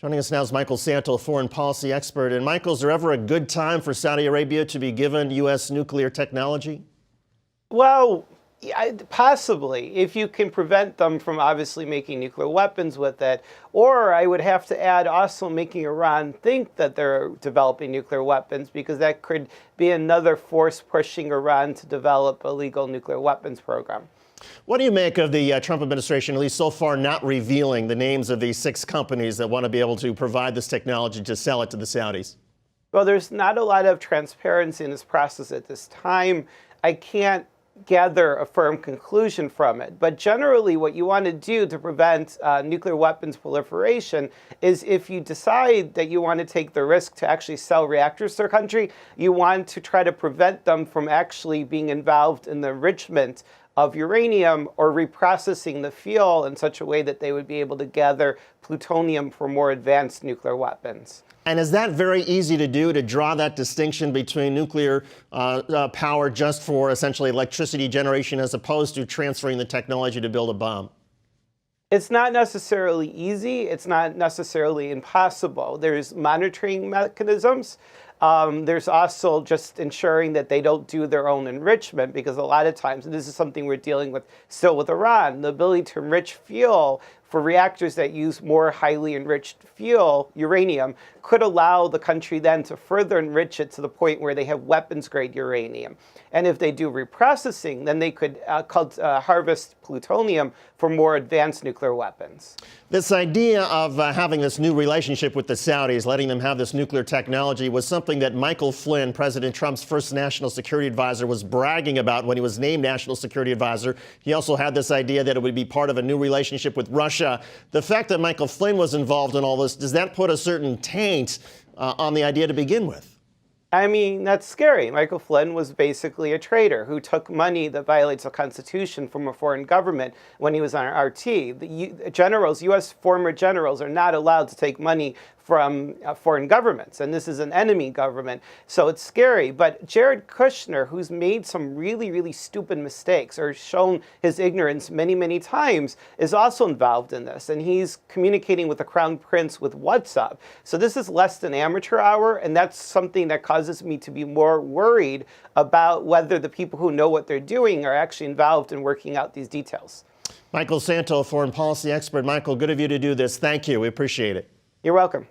Joining us now is Michael Szanto, foreign policy expert. And Michael, is there ever a good time for Saudi Arabia to be given U.S. nuclear technology? Well, possibly, if you can prevent them from obviously making nuclear weapons with it. Or I would have to add also making Iran think that they're developing nuclear weapons, because that could be another force pushing Iran to develop a legal nuclear weapons program. What do you make of the Trump administration, at least so far, not revealing the names of these 6 companies that want to be able to provide this technology to sell it to the Saudis? Well, there's not a lot of transparency in this process at this time. I can't gather a firm conclusion from it. But generally, what you want to do to prevent nuclear weapons proliferation is, if you decide that you want to take the risk to actually sell reactors to a country, you want to try to prevent them from actually being involved in the enrichment of uranium or reprocessing the fuel in such a way that they would be able to gather plutonium for more advanced nuclear weapons. And is that very easy to do, to draw that distinction between nuclear power just for essentially electricity generation as opposed to transferring the technology to build a bomb? It's not necessarily easy. It's not necessarily impossible. There's monitoring mechanisms. There's also just ensuring that they don't do their own enrichment, because a lot of times, and this is something we're dealing with still with Iran, the ability to enrich fuel for reactors that use more highly enriched fuel, uranium, could allow the country then to further enrich it to the point where they have weapons-grade uranium. And if they do reprocessing, then they could harvest plutonium for more advanced nuclear weapons. This idea of having this new relationship with the Saudis, letting them have this nuclear technology, was something that Michael Flynn, President Trump's first national security advisor, was bragging about when he was named national security advisor. He also had this idea that it would be part of a new relationship with Russia. The fact that Michael Flynn was involved in all this, does that put a certain taint on the idea to begin with? I mean, that's scary. Michael Flynn was basically a traitor who took money that violates the Constitution from a foreign government when he was on RT. The generals, U.S. former generals, are not allowed to take money from foreign governments, and this is an enemy government, so it's scary. But Jared Kushner, who's made some really, really stupid mistakes or shown his ignorance many, many times, is also involved in this, and he's communicating with the Crown Prince with WhatsApp. So this is less than amateur hour, and that's something that causes me to be more worried about whether the people who know what they're doing are actually involved in working out these details. Michael Szanto, foreign policy expert. Michael, good of you to do this. Thank you. We appreciate it. You're welcome.